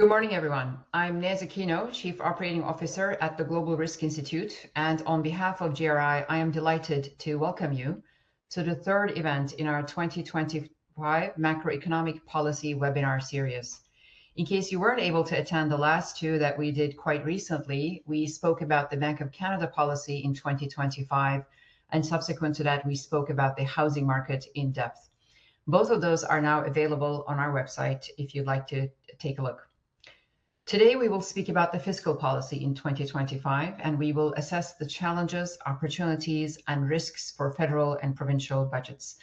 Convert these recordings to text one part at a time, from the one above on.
Good morning, everyone. I'm Nez Aquino, Chief Operating Officer at the Global Risk Institute, and on behalf of GRI, I am delighted to welcome you to the third event in our 2025 Macroeconomic Policy Webinar Series. In case you weren't able to attend the last two that we did quite recently, we spoke about the Bank of Canada policy in 2025, and subsequent to that, we spoke about the housing market in depth. Both of those are now available on our website if you'd like to take a look. Today, we will speak about the fiscal policy in 2025, and we will assess the challenges, opportunities, and risks for federal and provincial budgets.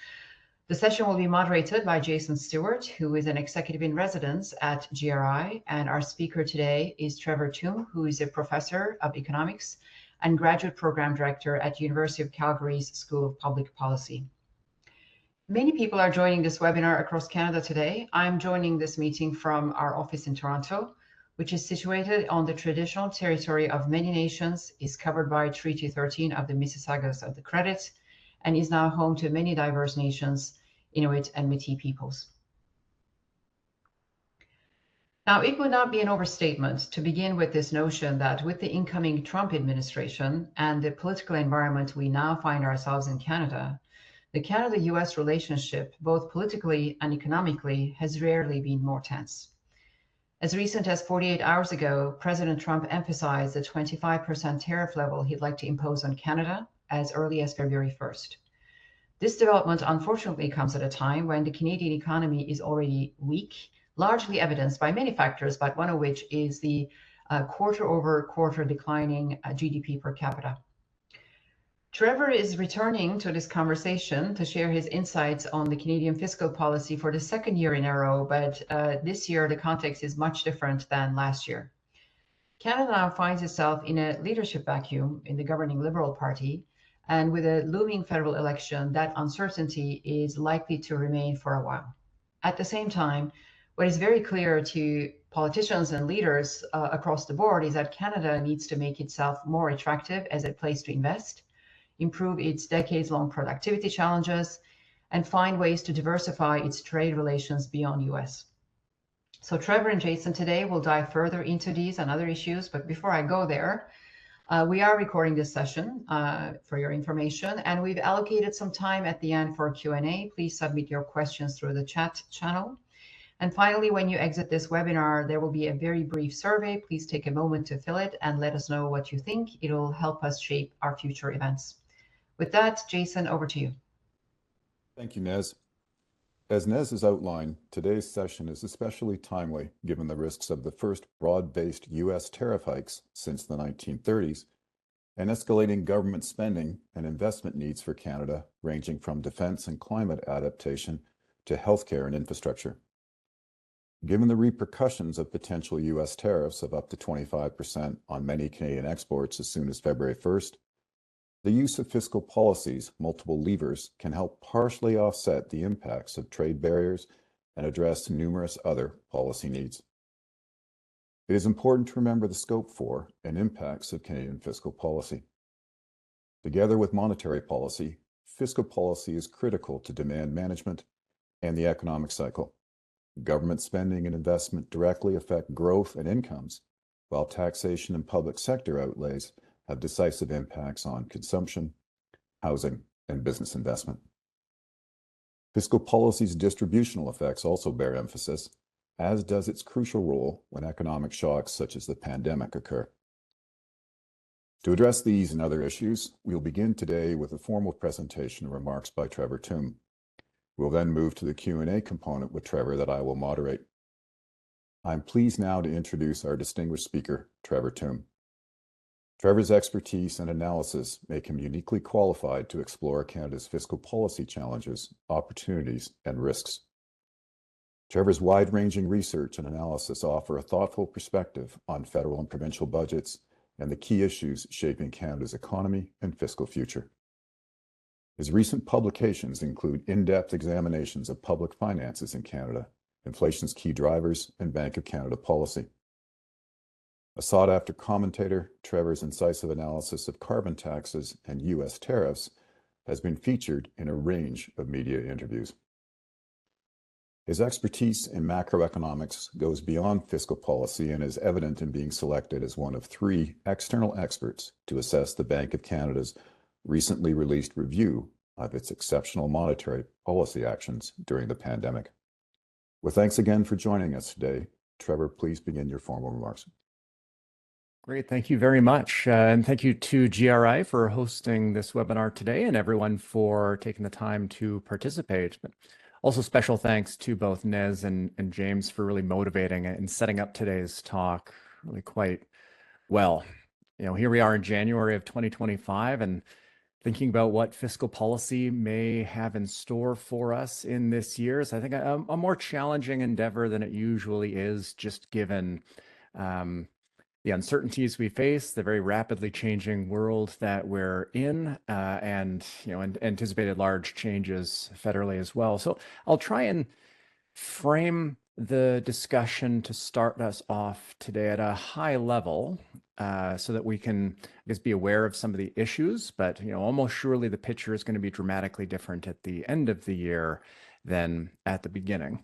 The session will be moderated by Jason Stewart, who is an executive in residence at GRI, and our speaker today is Trevor Tombe, who is a professor of economics and graduate program director at University of Calgary's School of Public Policy. Many people are joining this webinar across Canada today. I'm joining this meeting from our office in Toronto, which is situated on the traditional territory of many nations, is covered by Treaty 13 of the Mississaugas of the Credit, and is now home to many diverse nations, Inuit and Métis peoples. Now, it would not be an overstatement to begin with this notion that with the incoming Trump administration and the political environment we now find ourselves in Canada, the Canada-U.S. relationship, both politically and economically, has rarely been more tense. As recent as 48 hours ago, President Trump emphasized the 25% tariff level he'd like to impose on Canada as early as February 1st. This development unfortunately comes at a time when the Canadian economy is already weak, largely evidenced by many factors, but one of which is the quarter-over-quarter declining GDP per capita. Trevor is returning to this conversation to share his insights on the Canadian fiscal policy for the second year in a row, but this year the context is much different than last year. Canada now finds itself in a leadership vacuum in the governing Liberal Party, and with a looming federal election, that uncertainty is likely to remain for a while. At the same time, what is very clear to politicians and leaders across the board is that Canada needs to make itself more attractive as a place to invest, improve its decades-long productivity challenges, and find ways to diversify its trade relations beyond US. So Trevor and Jason today will dive further into these and other issues, but before I go there, we are recording this session for your information, and we've allocated some time at the end for Q&A. Please submit your questions through the chat channel. And finally, when you exit this webinar, there will be a very brief survey. Please take a moment to fill it and let us know what you think. It'll help us shape our future events. With that, Jason, over to you. Thank you, Nez. As Nez has outlined, today's session is especially timely given the risks of the first broad-based U.S. tariff hikes since the 1930s and escalating government spending and investment needs for Canada, ranging from defense and climate adaptation to healthcare and infrastructure. Given the repercussions of potential U.S. tariffs of up to 25% on many Canadian exports as soon as February 1st, the use of fiscal policy's multiple levers can help partially offset the impacts of trade barriers and address numerous other policy needs. It is important to remember the scope for and impacts of Canadian fiscal policy. Together with monetary policy, fiscal policy is critical to demand management and the economic cycle. Government spending and investment directly affect growth and incomes, while taxation and public sector outlays have decisive impacts on consumption, housing, and business investment. Fiscal policy's distributional effects also bear emphasis, as does its crucial role when economic shocks such as the pandemic occur. To address these and other issues, we'll begin today with a formal presentation and remarks by Trevor Tombe. We'll then move to the Q&A component with Trevor that I will moderate. I'm pleased now to introduce our distinguished speaker, Trevor Tombe. Trevor's expertise and analysis make him uniquely qualified to explore Canada's fiscal policy challenges, opportunities, and risks. Trevor's wide-ranging research and analysis offer a thoughtful perspective on federal and provincial budgets and the key issues shaping Canada's economy and fiscal future. His recent publications include in-depth examinations of public finances in Canada, inflation's key drivers, and Bank of Canada policy. A sought-after commentator, Trevor's incisive analysis of carbon taxes and U.S. tariffs has been featured in a range of media interviews. His expertise in macroeconomics goes beyond fiscal policy and is evident in being selected as one of 3 external experts to assess the Bank of Canada's recently released review of its exceptional monetary policy actions during the pandemic. Well, thanks again for joining us today. Trevor, please begin your formal remarks. Great, thank you very much. And thank you to GRI for hosting this webinar today and everyone for taking the time to participate. But also special thanks to both Nez and James for really motivating and setting up today's talk really quite well. Here we are in January of 2025 and thinking about what fiscal policy may have in store for us in this year is, I think, a more challenging endeavor than it usually is, just given the uncertainties we face, the very rapidly changing world that we're in, and anticipated large changes federally as well. So I'll try and frame the discussion to start us off today at a high level, so that we can, I guess, be aware of some of the issues. But almost surely the picture is going to be dramatically different at the end of the year than at the beginning.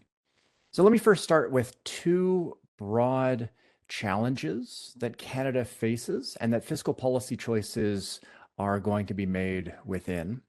So let me first start with 2 broad challenges that Canada faces and that fiscal policy choices are going to be made within.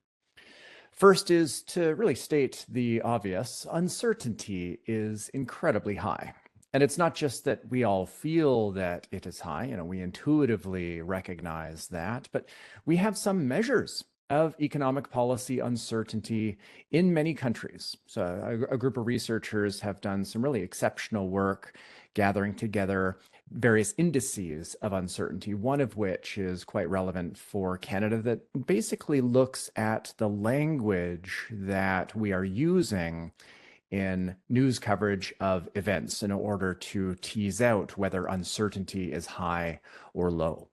First is to really state the obvious: uncertainty is incredibly high. And it's not just that we all feel that it is high, we intuitively recognize that, but we have some measures of economic policy uncertainty in many countries. So a group of researchers have done some really exceptional work gathering together various indices of uncertainty, one of which is quite relevant for Canada, that basically looks at the language that we are using in news coverage of events in order to tease out whether uncertainty is high or low.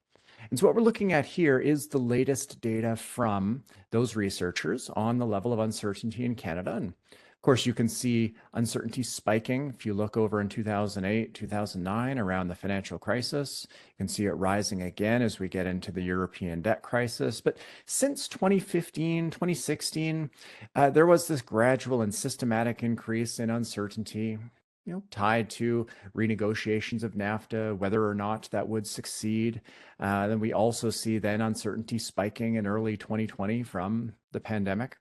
And so what we're looking at here is the latest data from those researchers on the level of uncertainty in Canada. And of course, you can see uncertainty spiking if you look over in 2008, 2009, around the financial crisis. You can see it rising again as we get into the European debt crisis. But since 2015, 2016, there was this gradual and systematic increase in uncertainty, tied to renegotiations of NAFTA, whether or not that would succeed. Then we also see then uncertainty spiking in early 2020 from the pandemic.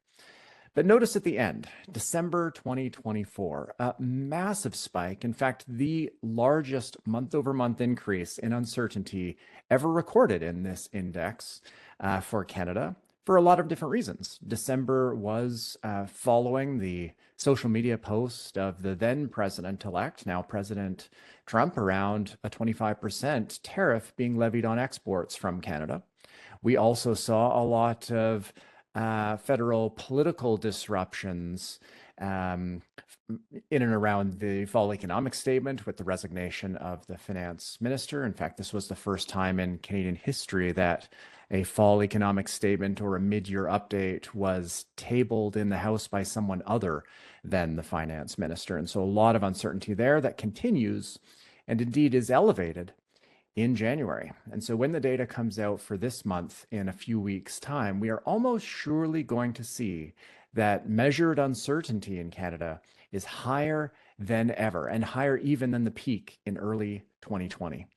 But notice at the end, December 2024, a massive spike. In fact, the largest month-over-month increase in uncertainty ever recorded in this index for Canada, for a lot of different reasons. December was following the social media post of the then president-elect, now President Trump, around a 25% tariff being levied on exports from Canada. We also saw a lot of federal political disruptions in and around the fall economic statement, with the resignation of the finance minister. In fact, this was the first time in Canadian history that a fall economic statement or a mid-year update was tabled in the House by someone other than the finance minister. And so a lot of uncertainty there that continues, and indeed is elevated in January. And so when the data comes out for this month in a few weeks' time, we are almost surely going to see that measured uncertainty in Canada is higher than ever, and higher even than the peak in early 2020.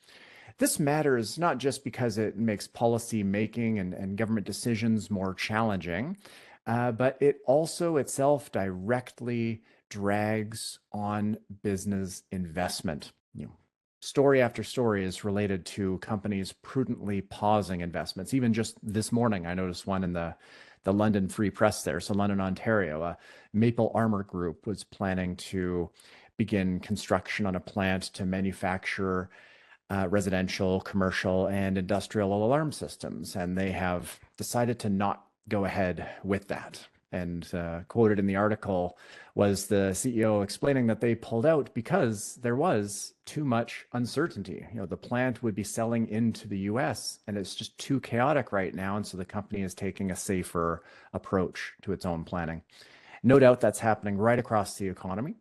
This matters not just because it makes policy making and government decisions more challenging, but it also itself directly drags on business investment. Story after story is related to companies prudently pausing investments. Even just this morning, I noticed one in the London Free Press there. So London, Ontario, Maple Armor Group was planning to begin construction on a plant to manufacture residential, commercial, and industrial alarm systems. And they have decided to not go ahead with that. And quoted in the article was the CEO explaining that they pulled out because there was too much uncertainty. The plant would be selling into the U.S. and it's just too chaotic right now. And so the company is taking a safer approach to its own planning. No doubt that's happening right across the economy.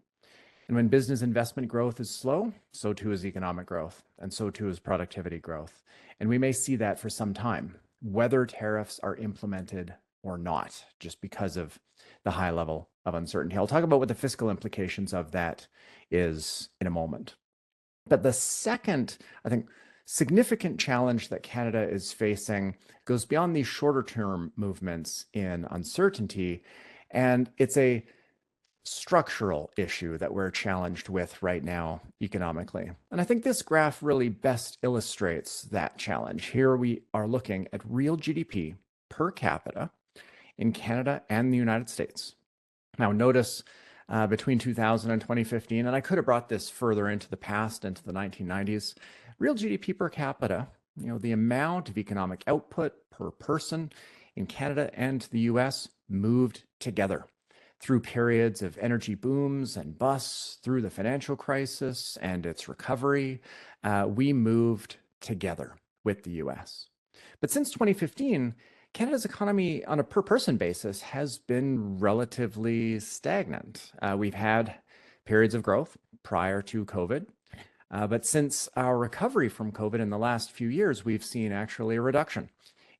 And when business investment growth is slow, so too is economic growth, and so too is productivity growth. And we may see that for some time, whether tariffs are implemented or not, just because of the high level of uncertainty. I'll talk about what the fiscal implications of that is in a moment. But the second, I think, significant challenge that Canada is facing goes beyond these shorter term movements in uncertainty, and it's a structural issue that we're challenged with right now economically. And I think this graph really best illustrates that challenge. Here we are looking at real GDP per capita in Canada and the United States. Now notice between 2000 and 2015, and I could have brought this further into the past, into the 1990s, real GDP per capita, the amount of economic output per person in Canada and the US moved together through periods of energy booms and busts, through the financial crisis and its recovery. We moved together with the US. But since 2015, Canada's economy on a per person basis has been relatively stagnant. We've had periods of growth prior to COVID, but since our recovery from COVID in the last few years, we've seen actually a reduction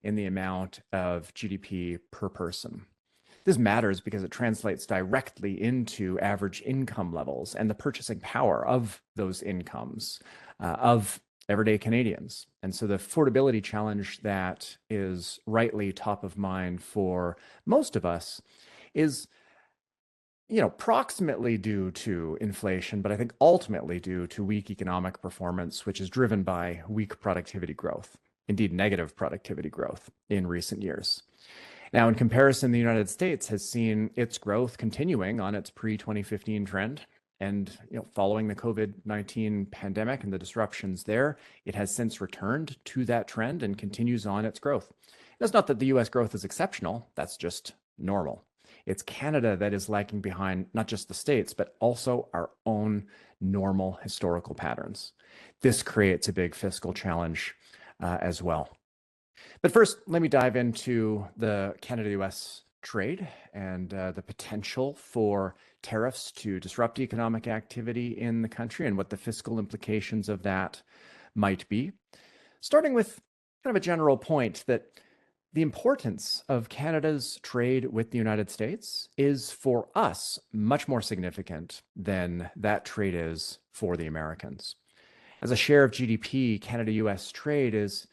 in the amount of GDP per person. This matters because it translates directly into average income levels and the purchasing power of those incomes of everyday Canadians. And so the affordability challenge that is rightly top of mind for most of us is, proximately due to inflation, but I think ultimately due to weak economic performance, which is driven by weak productivity growth, indeed negative productivity growth in recent years. Now, in comparison, the United States has seen its growth continuing on its pre-2015 trend. And following the COVID-19 pandemic and the disruptions there, it has since returned to that trend and continues on its growth. That's not that the US growth is exceptional, that's just normal. It's Canada that is lagging behind not just the States, but also our own normal historical patterns. This creates a big fiscal challenge as well. But first, let me dive into the Canada-U.S. trade and the potential for tariffs to disrupt economic activity in the country and what the fiscal implications of that might be. Starting with kind of a general point that the importance of Canada's trade with the United States is for us much more significant than that trade is for the Americans. As a share of GDP, Canada-U.S. trade is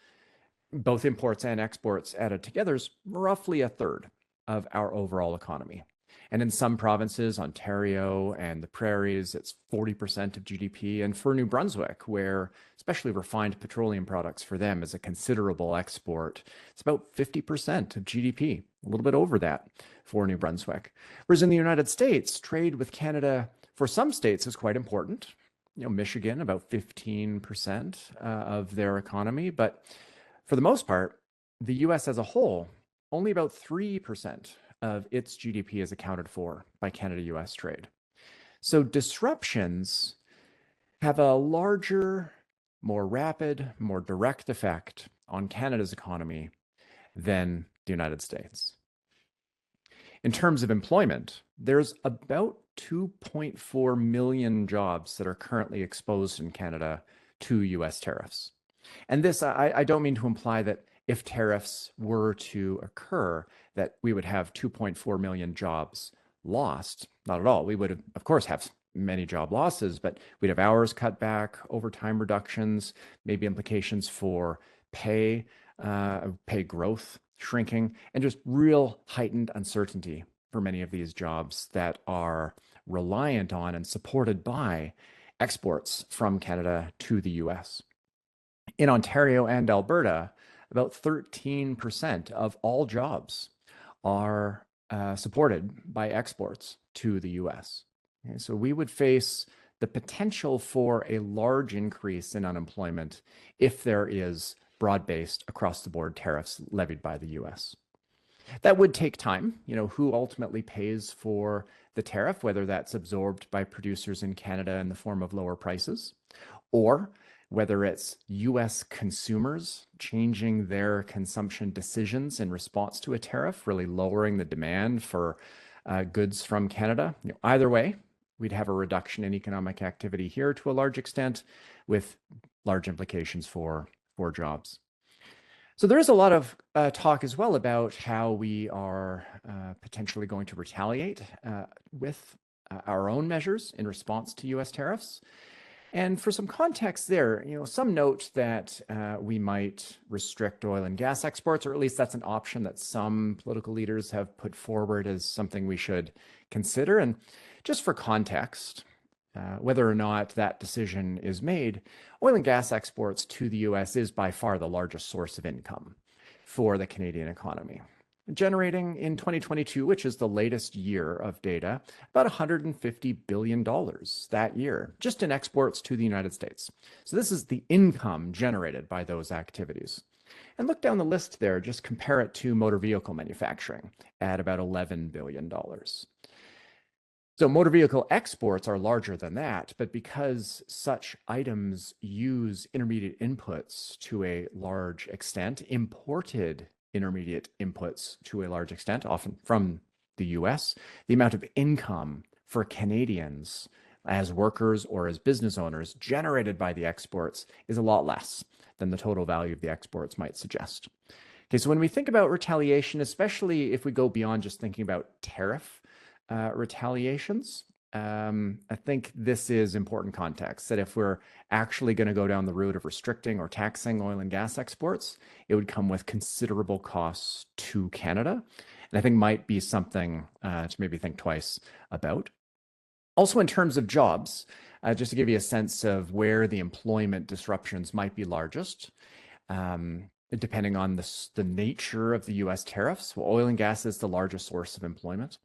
both imports and exports added together is roughly a third of our overall economy. And in some provinces, Ontario and the prairies, it's 40% of GDP. And for New Brunswick, where especially refined petroleum products for them is a considerable export, it's about 50% of GDP, a little bit over that for New Brunswick. Whereas in the United States, trade with Canada for some states is quite important. Michigan, about 15% of their economy. But for the most part, the US as a whole, only about 3% of its GDP is accounted for by Canada-US trade. So disruptions have a larger, more rapid, more direct effect on Canada's economy than the United States. In terms of employment, there's about 2.4 million jobs that are currently exposed in Canada to US tariffs. And this, I don't mean to imply that if tariffs were to occur, that we would have 2.4 million jobs lost. Not at all. We would, of course, have many job losses, but we'd have hours cut back, overtime reductions, maybe implications for pay growth shrinking, and just real heightened uncertainty for many of these jobs that are reliant on and supported by exports from Canada to the US. In Ontario and Alberta, about 13% of all jobs are supported by exports to the US. Okay, so we would face the potential for a large increase in unemployment if there is broad-based across-the-board tariffs levied by the US. That would take time. Who ultimately pays for the tariff, whether that's absorbed by producers in Canada in the form of lower prices, or whether it's US consumers changing their consumption decisions in response to a tariff, really lowering the demand for goods from Canada. Either way, we'd have a reduction in economic activity here to a large extent with large implications for jobs. So there is a lot of talk as well about how we are potentially going to retaliate with our own measures in response to U.S. tariffs. And for some context there, some note that we might restrict oil and gas exports, or at least that's an option that some political leaders have put forward as something we should consider. And just for context, whether or not that decision is made, oil and gas exports to the U.S. is by far the largest source of income for the Canadian economy, generating in 2022, which is the latest year of data, about $150 billion that year, just in exports to the United States. So this is the income generated by those activities. And look down the list there, just compare it to motor vehicle manufacturing at about $11 billion. So motor vehicle exports are larger than that, but because such items use intermediate inputs to a large extent, imported intermediate inputs to a large extent, often from the US, the amount of income for Canadians as workers or as business owners generated by the exports is a lot less than the total value of the exports might suggest. Okay, so when we think about retaliation, especially if we go beyond just thinking about tariff retaliations, I think this is important context, that if we're actually going to go down the route of restricting or taxing oil and gas exports, it would come with considerable costs to Canada. And I think might be something to maybe think twice about. Also in terms of jobs, just to give you a sense of where the employment disruptions might be largest, depending on the nature of the US tariffs, well, oil and gas is the largest source of employment.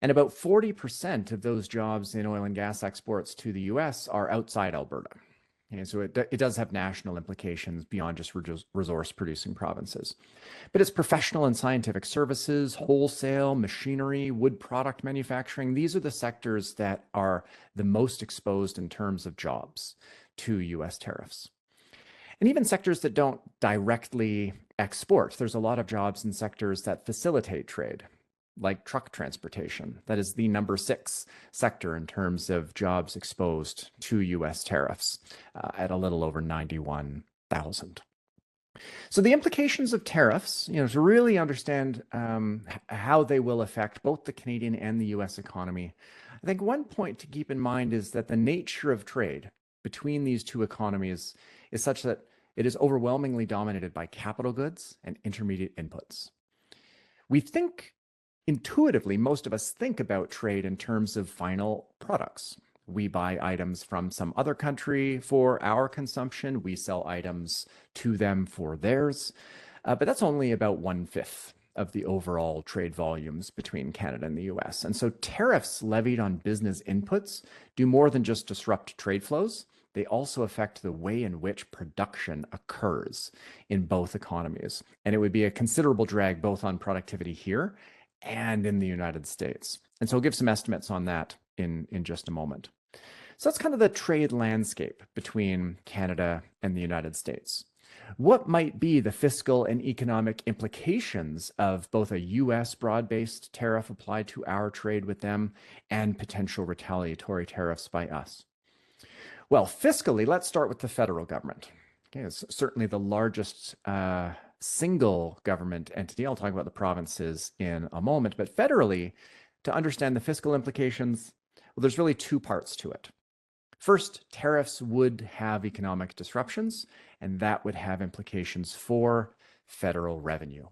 And about 40% of those jobs in oil and gas exports to the US are outside Alberta. And so it does have national implications beyond just resource producing provinces. But it's professional and scientific services, wholesale, machinery, wood product manufacturing. These are the sectors that are the most exposed in terms of jobs to US tariffs. And even sectors that don't directly export. There's a lot of jobs in sectors that facilitate trade, like truck transportation. That is the number 6 sector in terms of jobs exposed to US tariffs at a little over 91,000. So the implications of tariffs, to really understand how they will affect both the Canadian and the US economy, I think one point to keep in mind is that the nature of trade between these two economies is such that it is overwhelmingly dominated by capital goods and intermediate inputs. We think intuitively, most of us think about trade in terms of final products. We buy items from some other country for our consumption. We sell items to them for theirs. But that's only about 1/5 of the overall trade volumes between Canada and the US. And so tariffs levied on business inputs do more than just disrupt trade flows. They also affect the way in which production occurs in both economies. And it would be a considerable drag both on productivity here and in the United States. And so I'll give some estimates on that in just a moment. So that's kind of the trade landscape between Canada and the United States. What might be the fiscal and economic implications of both a US broad-based tariff applied to our trade with them and potential retaliatory tariffs by us? Well, fiscally, let's start with the federal government. Okay, it's certainly the largest single government entity. I'll talk about the provinces in a moment, but federally, to understand the fiscal implications, well, there's really 2 parts to it. First, tariffs would have economic disruptions, and that would have implications for federal revenue.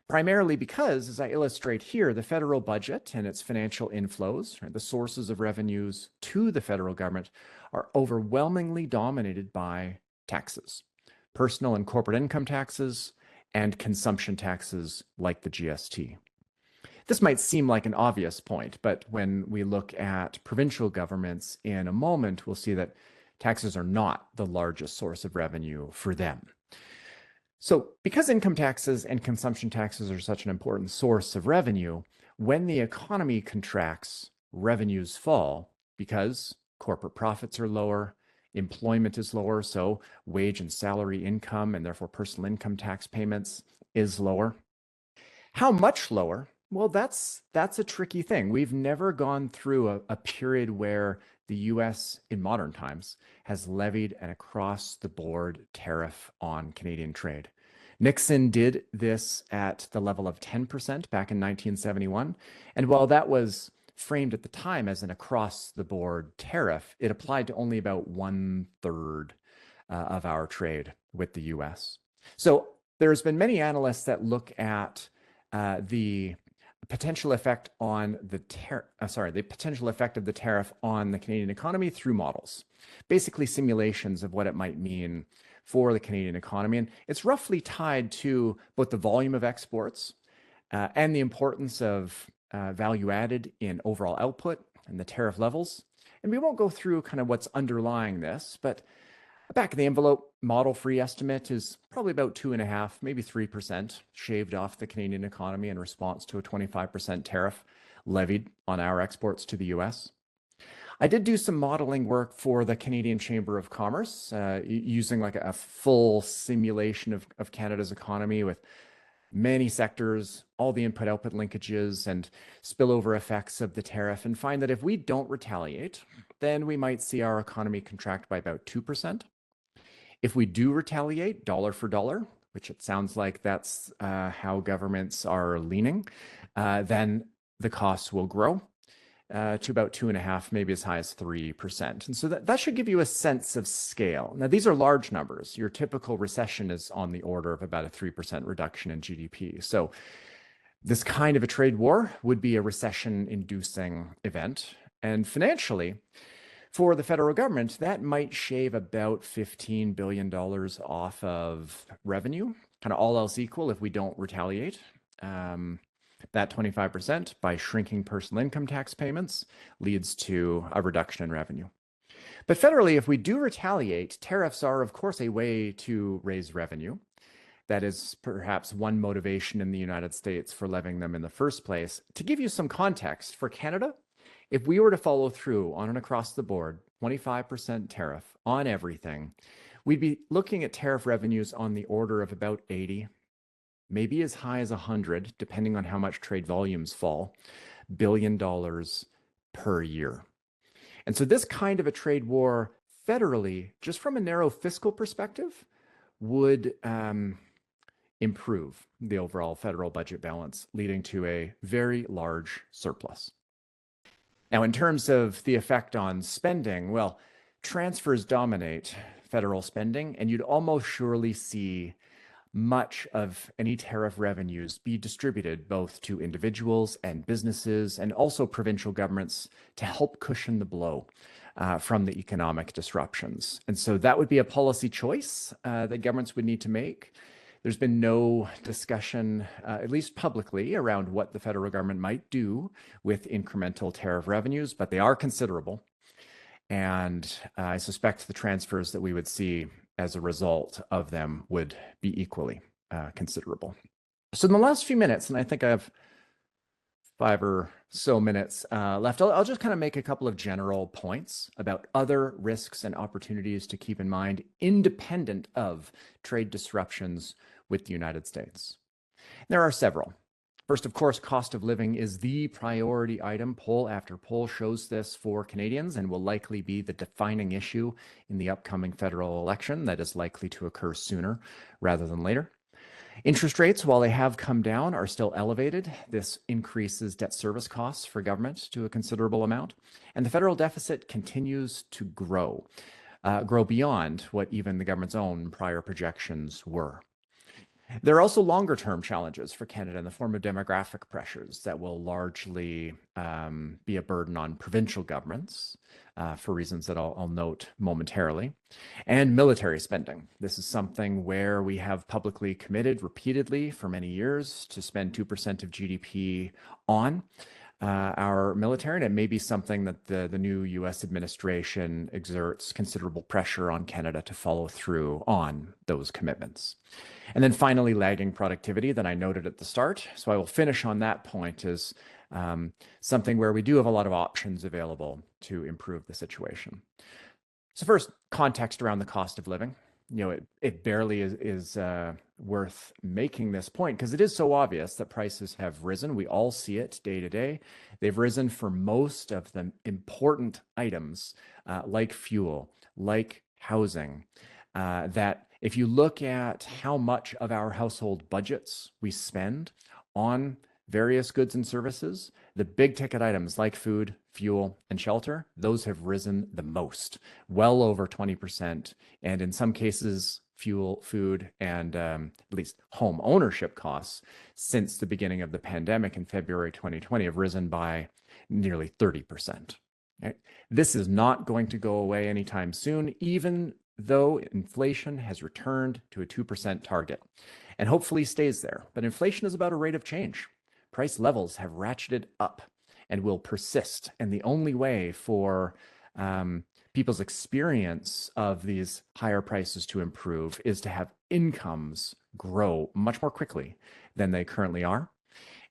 Primarily because, as I illustrate here, the federal budget and its financial inflows, the sources of revenues to the federal government, are overwhelmingly dominated by taxes. Personal and corporate income taxes, and consumption taxes like the GST. This might seem like an obvious point, but when we look at provincial governments in a moment, we'll see that taxes are not the largest source of revenue for them. So because income taxes and consumption taxes are such an important source of revenue, when the economy contracts, revenues fall because corporate profits are lower, employment is lower, so wage and salary income and therefore personal income tax payments is lower. How much lower? Well, that's a tricky thing. We've never gone through a period where the US in modern times has levied an across-the-board tariff on Canadian trade. Nixon did this at the level of 10% back in 1971. And while that was framed at the time as an across-the-board tariff, it applied to only about 1/3 of our trade with the U.S. So there's been many analysts that look at the potential effect on the potential effect of the tariff on the Canadian economy through models, basically simulations of what it might mean for the Canadian economy. And it's roughly tied to both the volume of exports and the importance of value added in overall output and the tariff levels. And we won't go through kind of what's underlying this, but a back of the envelope model-free estimate is probably about 2.5%, maybe 3% shaved off the Canadian economy in response to a 25% tariff levied on our exports to the US. I did do some modeling work for the Canadian Chamber of Commerce using like a full simulation of Canada's economy with many sectors, all the input-output linkages and spillover effects of the tariff, and find that if we don't retaliate, then we might see our economy contract by about 2%. If we do retaliate dollar for dollar, which it sounds like that's how governments are leaning, then the costs will grow to about 2.5%, maybe as high as 3%. And so that should give you a sense of scale. Now, these are large numbers. Your typical recession is on the order of about a 3% reduction in GDP. So this kind of a trade war would be a recession-inducing event. And financially, for the federal government, that might shave about $15 billion off of revenue, kind of all else equal if we don't retaliate. That 25% by shrinking personal income tax payments leads to a reduction in revenue. But federally, if we do retaliate, tariffs are, of course, a way to raise revenue. That is perhaps one motivation in the United States for levying them in the first place. To give you some context, for Canada, if we were to follow through on an across-the-board 25% tariff on everything, we'd be looking at tariff revenues on the order of about 80, maybe as high as 100, depending on how much trade volumes fall, $1 billion per year. And so this kind of a trade war federally, just from a narrow fiscal perspective, would improve the overall federal budget balance, leading to a very large surplus. Now, in terms of the effect on spending, well, transfers dominate federal spending, and you'd almost surely see much of any tariff revenues be distributed both to individuals and businesses and also provincial governments to help cushion the blow from the economic disruptions. And so that would be a policy choice that governments would need to make. There's been no discussion, at least publicly, around what the federal government might do with incremental tariff revenues, but they are considerable. And I suspect the transfers that we would see as a result of them would be equally considerable. So in the last few minutes, and I think I have 5 or so minutes left, I'll just kind of make a couple of general points about other risks and opportunities to keep in mind independent of trade disruptions with the United States. There are several. First, of course, cost of living is the priority item. Poll after poll shows this for Canadians and will likely be the defining issue in the upcoming federal election that is likely to occur sooner rather than later. Interest rates, while they have come down, are still elevated. This increases debt service costs for government to a considerable amount. And the federal deficit continues to grow beyond what even the government's own prior projections were. There are also longer-term challenges for Canada in the form of demographic pressures that will largely be a burden on provincial governments for reasons that I'll note momentarily, and military spending. This is something where we have publicly committed repeatedly for many years to spend 2% of GDP on our military, and it may be something that the new U.S. administration exerts considerable pressure on Canada to follow through on those commitments. And then finally, lagging productivity that I noted at the start. So I will finish on that point as something where we do have a lot of options available to improve the situation. So first, context around the cost of living. You know, it barely is worth making this point because it is so obvious that prices have risen. We all see it day to day. They've risen for most of the important items like fuel, like housing, that If you look at how much of our household budgets we spend on various goods and services, the big ticket items like food, fuel, and shelter, those have risen the most, well over 20%. And in some cases, fuel, food, and at least home ownership costs since the beginning of the pandemic in February 2020 have risen by nearly 30%. Right? This is not going to go away anytime soon, even though inflation has returned to a 2% target and hopefully stays there. But inflation is about a rate of change. Price levels have ratcheted up and will persist. And the only way for people's experience of these higher prices to improve is to have incomes grow much more quickly than they currently are.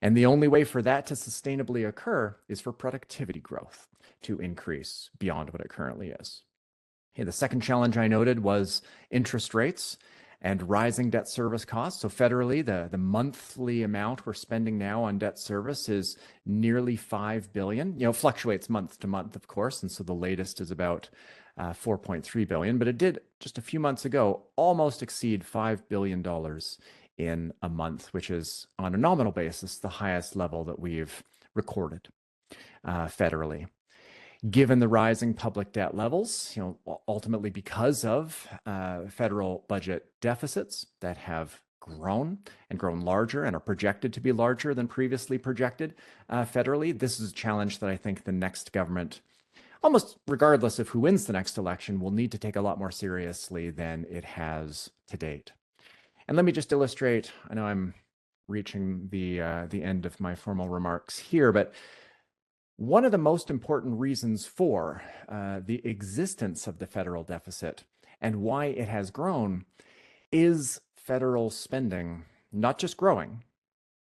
And the only way for that to sustainably occur is for productivity growth to increase beyond what it currently is. Okay, the second challenge I noted was interest rates and rising debt service costs. So federally, the monthly amount we're spending now on debt service is nearly $5 billion. It fluctuates month to month, of course, and so the latest is about $4.3 billion, but it did just a few months ago almost exceed $5 billion in a month, which is on a nominal basis the highest level that we've recorded federally. Given the rising public debt levels, ultimately because of federal budget deficits that have grown and grown larger and are projected to be larger than previously projected federally, this is a challenge that I think the next government, almost regardless of who wins the next election, will need to take a lot more seriously than it has to date. And let me just illustrate, I know I'm reaching the end of my formal remarks here, but one of the most important reasons for the existence of the federal deficit and why it has grown is federal spending not just growing.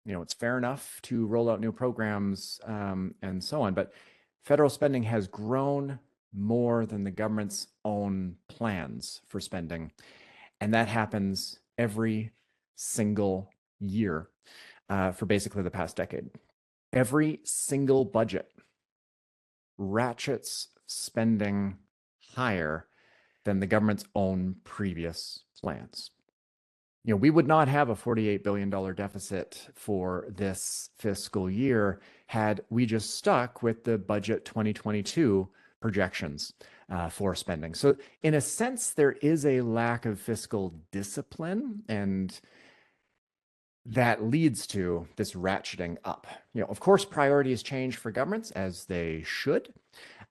It's fair enough to roll out new programs and so on, but federal spending has grown more than the government's own plans for spending. And that happens every single year for basically the past decade. Every single budget ratchets spending higher than the government's own previous plans. We would not have a $48 billion deficit for this fiscal year had we just stuck with the budget 2022 projections for spending. So in a sense, there is a lack of fiscal discipline, and that leads to this ratcheting up. Of course, priorities change for governments, as they should,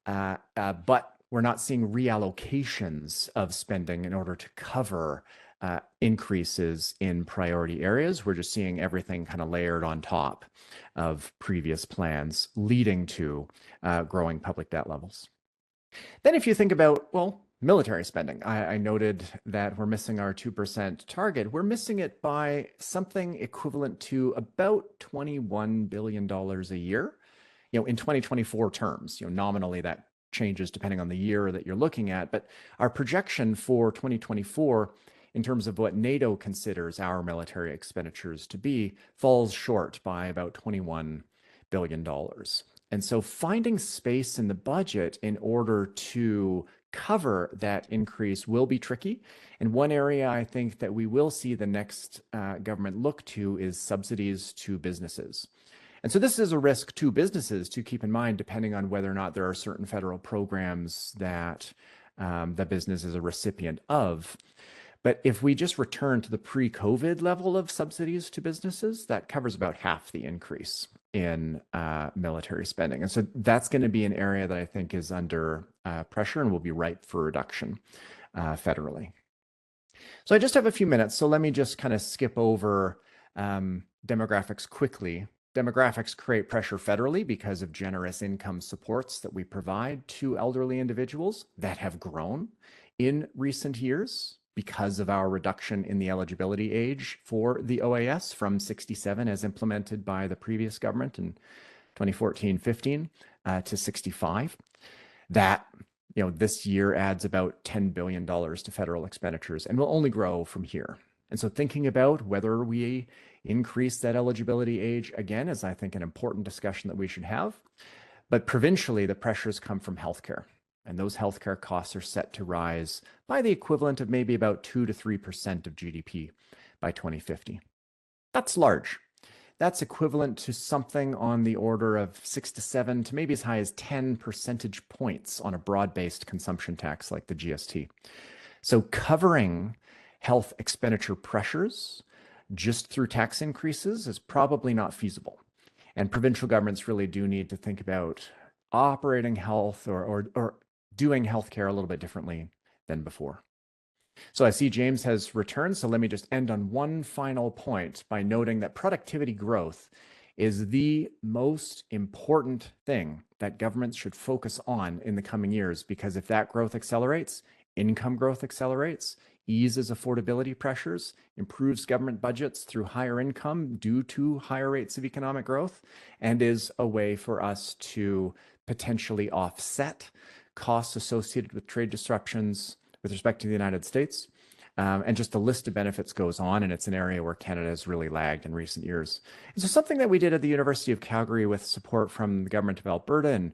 but we're not seeing reallocations of spending in order to cover increases in priority areas. We're just seeing everything kind of layered on top of previous plans, leading to growing public debt levels. Then if you think about, military spending, I noted that we're missing our 2% target. We're missing it by something equivalent to about $21 billion a year, in 2024 terms. Nominally that changes depending on the year that you're looking at, but our projection for 2024 in terms of what NATO considers our military expenditures to be falls short by about $21 billion. And so finding space in the budget in order to cover that increase will be tricky. And one area I think that we will see the next government look to is subsidies to businesses. And so this is a risk to businesses to keep in mind, depending on whether or not there are certain federal programs that the business is a recipient of. But if we just return to the pre-COVID level of subsidies to businesses, that covers about half the increase in military spending. And so that's going to be an area that I think is under pressure and will be ripe for reduction federally. So I just have a few minutes, so let me just kind of skip over demographics quickly. Demographics create pressure federally because of generous income supports that we provide to elderly individuals that have grown in recent years because of our reduction in the eligibility age for the OAS from 67 as implemented by the previous government in 2014-15 to 65. That, this year adds about $10 billion to federal expenditures and will only grow from here. And so thinking about whether we increase that eligibility age again is, I think, an important discussion that we should have. But provincially, the pressures come from healthcare. And those healthcare costs are set to rise by the equivalent of maybe about 2 to 3% of GDP by 2050. That's large. That's equivalent to something on the order of 6 to 7 to maybe as high as 10 percentage points on a broad-based consumption tax like the GST. So covering health expenditure pressures just through tax increases is probably not feasible. And provincial governments really do need to think about operating health or doing healthcare a little bit differently than before. So I see James has returned, so let me just end on one final point by noting that productivity growth is the most important thing that governments should focus on in the coming years, because if that growth accelerates, income growth accelerates, eases affordability pressures, improves government budgets through higher income due to higher rates of economic growth, and is a way for us to potentially offset costs associated with trade disruptions with respect to the United States. And just the list of benefits goes on, and it's an area where Canada has really lagged in recent years. And so something that we did at the University of Calgary with support from the government of Alberta and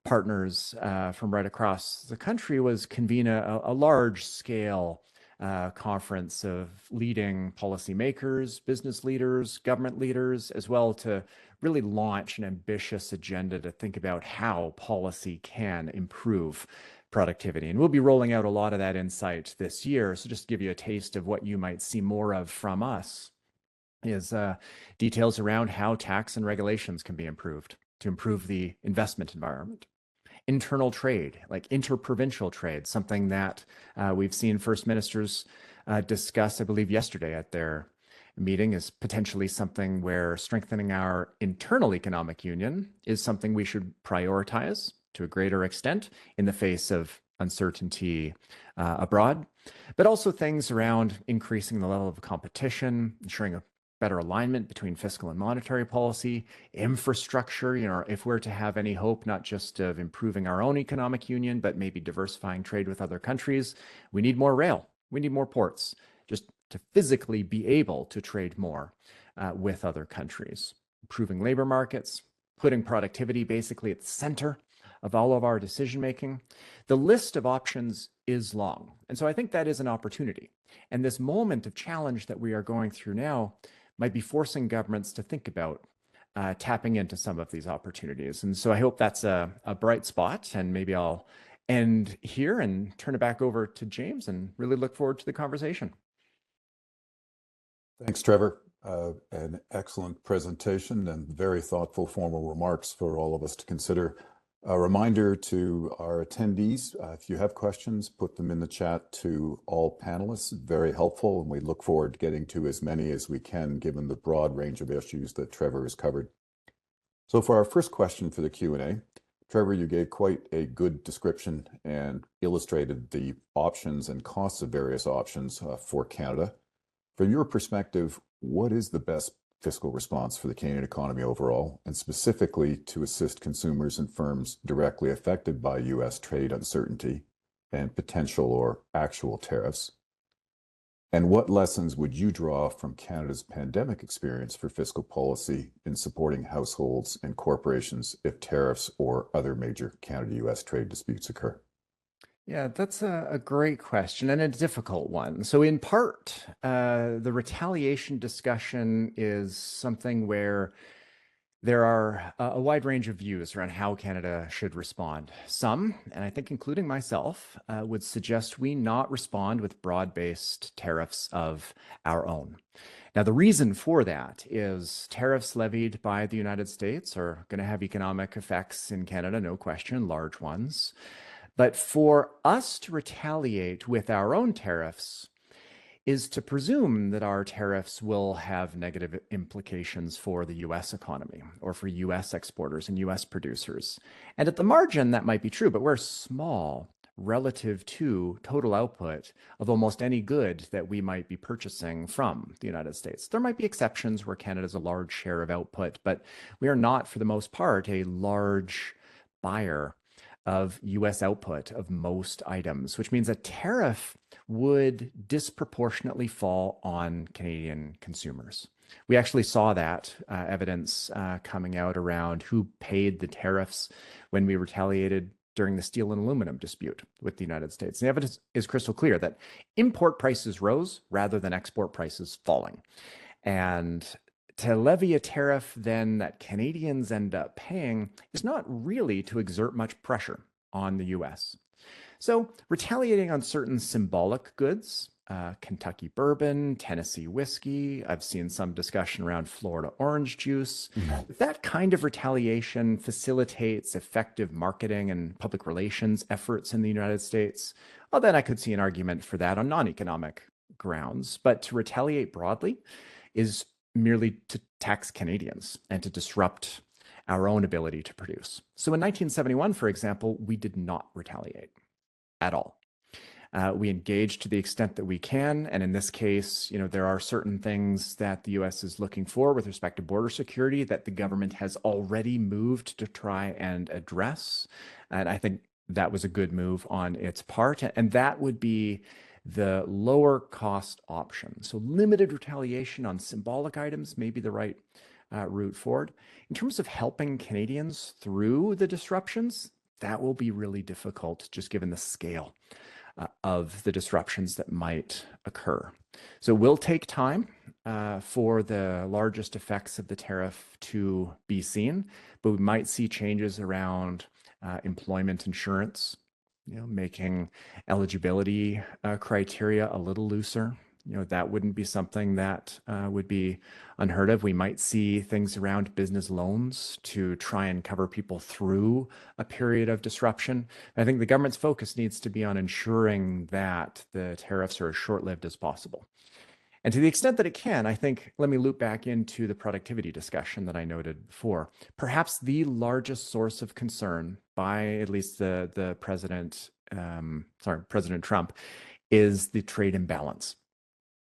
partners from right across the country was convene a large-scale conference of leading policymakers, business leaders, government leaders, as well, to really launch an ambitious agenda to think about how policy can improve productivity. And we'll be rolling out a lot of that insight this year. So just to give you a taste of what you might see more of from us is details around how tax and regulations can be improved to improve the investment environment. Internal trade, like interprovincial trade, something that we've seen first ministers discuss, I believe, yesterday at their meeting, is potentially something where strengthening our internal economic union is something we should prioritize to a greater extent in the face of uncertainty abroad, but also things around increasing the level of competition, ensuring a better alignment between fiscal and monetary policy, infrastructure, if we're to have any hope, not just of improving our own economic union, but maybe diversifying trade with other countries, we need more rail, we need more ports, just to physically be able to trade more with other countries. Improving labor markets, putting productivity basically at the center of all of our decision-making. The list of options is long. And so I think that is an opportunity. And this moment of challenge that we are going through now might be forcing governments to think about tapping into some of these opportunities. And so I hope that's a bright spot, and maybe I'll end here and turn it back over to James and really look forward to the conversation. Thanks, Trevor. An excellent presentation and very thoughtful formal remarks for all of us to consider. A reminder to our attendees, if you have questions, put them in the chat to all panelists. Very helpful, and we look forward to getting to as many as we can, given the broad range of issues that Trevor has covered. So for our first question for the Q&A, Trevor, you gave quite a good description and illustrated the options and costs of various options for Canada. From your perspective, what is the best fiscal response for the Canadian economy overall, and specifically to assist consumers and firms directly affected by U.S. trade uncertainty and potential or actual tariffs? And what lessons would you draw from Canada's pandemic experience for fiscal policy in supporting households and corporations if tariffs or other major Canada-U.S. trade disputes occur? Yeah, that's a great question and a difficult one. So in part, the retaliation discussion is something where there are a wide range of views around how Canada should respond. Some, and I think including myself, would suggest we not respond with broad-based tariffs of our own. Now, the reason for that is tariffs levied by the United States are going to have economic effects in Canada, no question, large ones. But for us to retaliate with our own tariffs is to presume that our tariffs will have negative implications for the U.S. economy or for U.S. exporters and U.S. producers. And at the margin, that might be true, but we're small relative to total output of almost any good that we might be purchasing from the United States. There might be exceptions where Canada is a large share of output, but we are not, for the most part, a large buyer of U.S. output of most items, which means a tariff would disproportionately fall on Canadian consumers. We actually saw that evidence coming out around who paid the tariffs when we retaliated during the steel and aluminum dispute with the United States. The evidence is crystal clear that import prices rose rather than export prices falling. And to levy a tariff then that Canadians end up paying is not really to exert much pressure on the US. So retaliating on certain symbolic goods, Kentucky bourbon, Tennessee whiskey, I've seen some discussion around Florida orange juice. If that kind of retaliation facilitates effective marketing and public relations efforts in the United States, well, then I could see an argument for that on non-economic grounds. But to retaliate broadly is merely to tax Canadians and to disrupt our own ability to produce. So in 1971, for example, we did not retaliate at all. We engage to the extent that we can. And in this case, there are certain things that the US is looking for with respect to border security that the government has already moved to try and address. And I think that was a good move on its part. And that would be the lower cost option. So limited retaliation on symbolic items may be the right route forward. In terms of helping Canadians through the disruptions, that will be really difficult just given the scale of the disruptions that might occur. So it will take time for the largest effects of the tariff to be seen, but we might see changes around employment insurance, making eligibility criteria a little looser. That wouldn't be something that would be unheard of. We might see things around business loans to try and cover people through a period of disruption. I think the government's focus needs to be on ensuring that the tariffs are as short-lived as possible. And to the extent that it can, I think, let me loop back into the productivity discussion that I noted before. Perhaps the largest source of concern by at least the President Trump, is the trade imbalance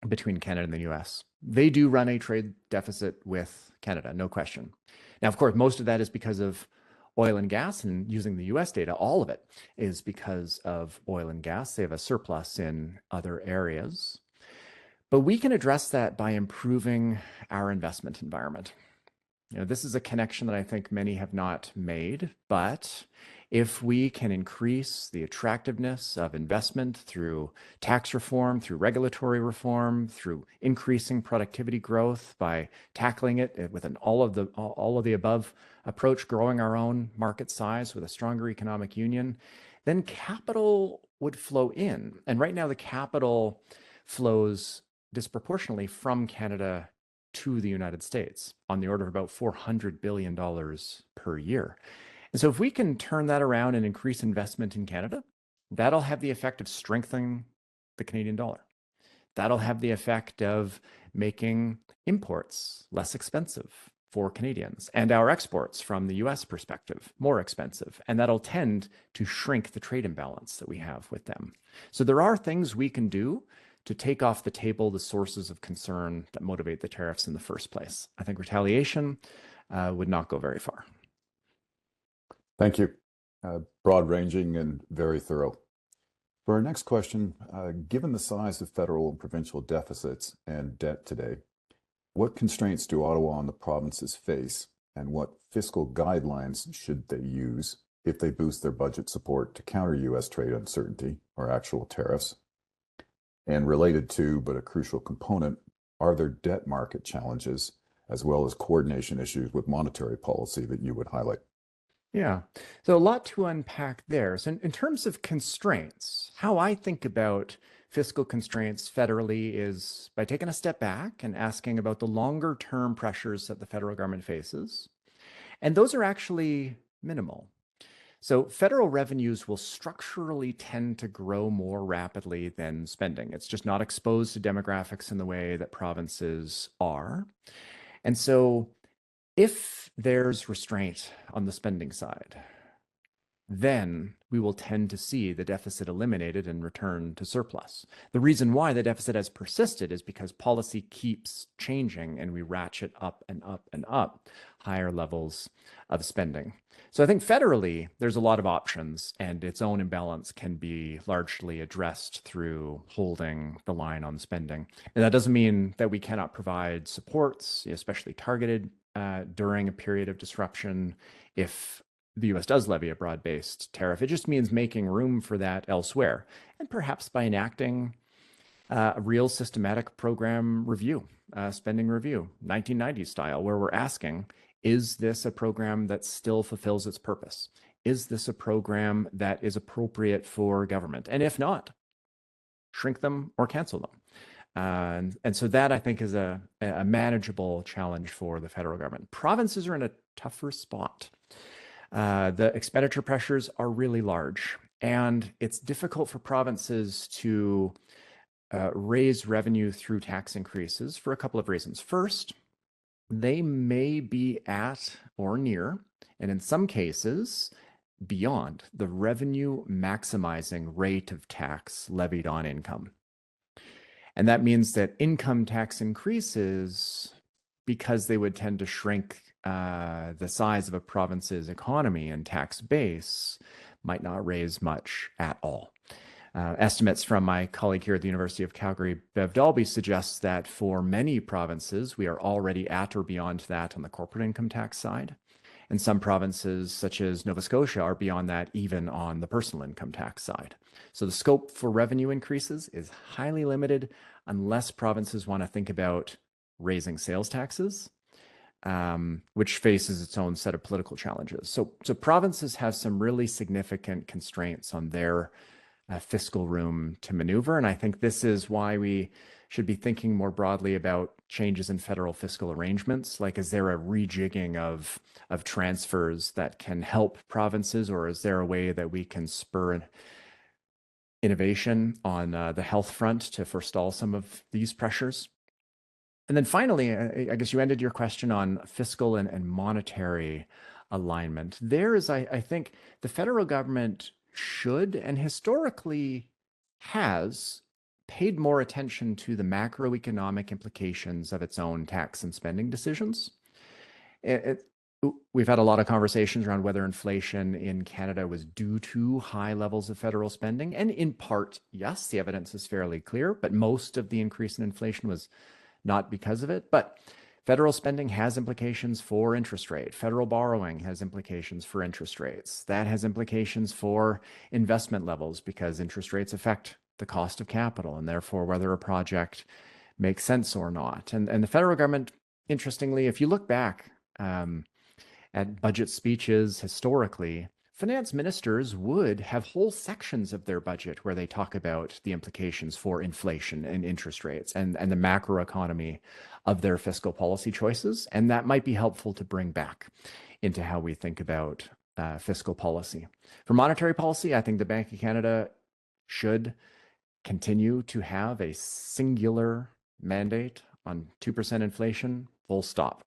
between Canada and the US. They do run a trade deficit with Canada, no question. Now, of course, most of that is because of oil and gas, and using the US data, all of it is because of oil and gas. They have a surplus in other areas. But we can address that by improving our investment environment. This is a connection that I think many have not made, but if we can increase the attractiveness of investment through tax reform, through regulatory reform, through increasing productivity growth by tackling it with an all of the above approach, growing our own market size with a stronger economic union, then capital would flow in. And right now the capital flows disproportionately from Canada to the United States on the order of about $400 billion per year. And so if we can turn that around and increase investment in Canada, that'll have the effect of strengthening the Canadian dollar. That'll have the effect of making imports less expensive for Canadians and our exports from the US perspective more expensive. And that'll tend to shrink the trade imbalance that we have with them. So there are things we can do to take off the table the sources of concern that motivate the tariffs in the first place. I think retaliation would not go very far. Thank you. Broad-ranging and very thorough. For our next question, given the size of federal and provincial deficits and debt today, what constraints do Ottawa and the provinces face, and what fiscal guidelines should they use if they boost their budget support to counter US trade uncertainty or actual tariffs? And related to, but a crucial component, are there debt market challenges as well as coordination issues with monetary policy that you would highlight? Yeah, so a lot to unpack there. So in terms of constraints, how I think about fiscal constraints federally is by taking a step back and asking about the longer term pressures that the federal government faces. And those are actually minimal. So federal revenues will structurally tend to grow more rapidly than spending. It's just not exposed to demographics in the way that provinces are. And so if there's restraint on the spending side, then we will tend to see the deficit eliminated and return to surplus. The reason why the deficit has persisted is because policy keeps changing and we ratchet up and up and up higher levels of spending. So I think federally, there's a lot of options, and its own imbalance can be largely addressed through holding the line on spending. And that doesn't mean that we cannot provide supports, especially targeted during a period of disruption, if the US does levy a broad-based tariff. It just means making room for that elsewhere, and perhaps by enacting a real systematic program review, spending review, 1990s style, where we're asking, is this a program that still fulfills its purpose? Is this a program that is appropriate for government? And if not, shrink them or cancel them. And so that, I think, is a manageable challenge for the federal government. Provinces are in a tougher spot. The expenditure pressures are really large, and it's difficult for provinces to raise revenue through tax increases for a couple of reasons. First, they may be at or near, and in some cases, beyond the revenue maximizing rate of tax levied on income. And that means that income tax increases, because they would tend to shrink the size of a province's economy and tax base, might not raise much at all. Estimates from my colleague here at the University of Calgary, Bev Dalby, suggests that for many provinces, we are already at or beyond that on the corporate income tax side. And some provinces, such as Nova Scotia, are beyond that even on the personal income tax side. So the scope for revenue increases is highly limited unless provinces want to think about raising sales taxes, which faces its own set of political challenges. So provinces have some really significant constraints on their fiscal room to maneuver. And I think this is why we should be thinking more broadly about changes in federal fiscal arrangements. Like, is there a rejigging of transfers that can help provinces, or is there a way that we can spur innovation on the health front to forestall some of these pressures? And then finally, I guess you ended your question on fiscal and monetary alignment. There is, I think, the federal government should and historically has paid more attention to the macroeconomic implications of its own tax and spending decisions. We've had a lot of conversations around whether inflation in Canada was due to high levels of federal spending. And in part, yes, the evidence is fairly clear, but most of the increase in inflation was not because of it. But federal spending has implications for interest rate. Federal borrowing has implications for interest rates. That has implications for investment levels because interest rates affect the cost of capital and therefore whether a project makes sense or not. And the federal government, interestingly, if you look back at budget speeches historically, finance ministers would have whole sections of their budget where they talk about the implications for inflation and interest rates and the macroeconomy of their fiscal policy choices. And that might be helpful to bring back into how we think about fiscal policy. For monetary policy, I think the Bank of Canada should continue to have a singular mandate on 2% inflation, full stop.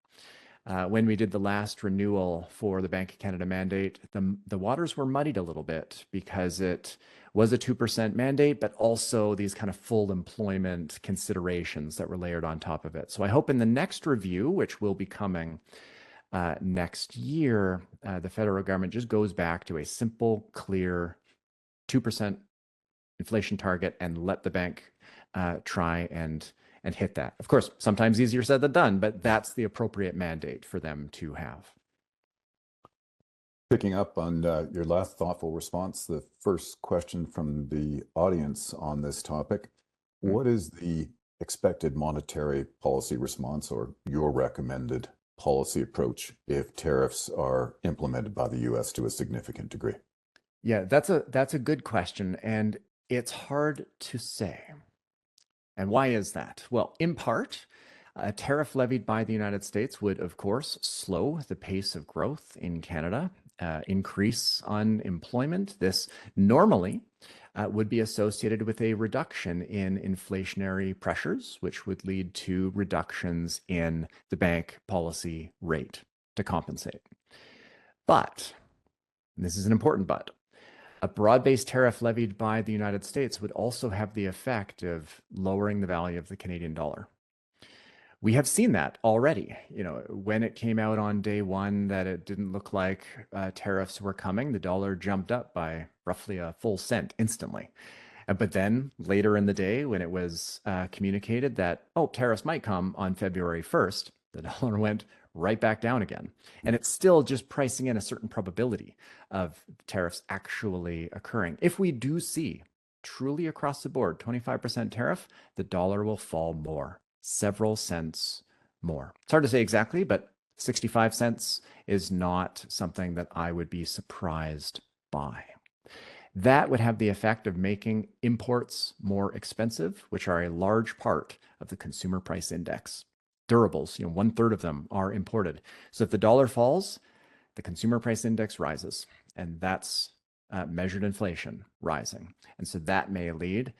When we did the last renewal for the Bank of Canada mandate, the waters were muddied a little bit because it was a 2% mandate, but also these kind of full employment considerations that were layered on top of it. So I hope in the next review, which will be coming next year, the federal government just goes back to a simple, clear 2% inflation target and let the bank try and hit that. Of course, sometimes easier said than done, but that's the appropriate mandate for them to have. Picking up on your last thoughtful response, the first question from the audience on this topic, what is the expected monetary policy response or your recommended policy approach if tariffs are implemented by the U.S. to a significant degree? Yeah, that's a good question, and it's hard to say. And why is that? Well, in part, a tariff levied by the United States would, of course, slow the pace of growth in Canada, increase unemployment. This normally would be associated with a reduction in inflationary pressures, which would lead to reductions in the bank policy rate to compensate. But, and this is an important but, a broad-based tariff levied by the United States would also have the effect of lowering the value of the Canadian dollar. We have seen that already. You know, when it came out on day one that it didn't look like tariffs were coming, the dollar jumped up by roughly a full cent instantly. But then later in the day, when it was communicated that, oh, tariffs might come on February 1st, the dollar went right back down again. And it's still just pricing in a certain probability of tariffs actually occurring. If we do see truly across the board 25% tariff, the dollar will fall more, several cents more. It's hard to say exactly, but 65 cents is not something that I would be surprised by. That would have the effect of making imports more expensive, which are a large part of the consumer price index. Durables, 1/3 of them are imported. So if the dollar falls, the consumer price index rises, and that's measured inflation rising. And so that may lead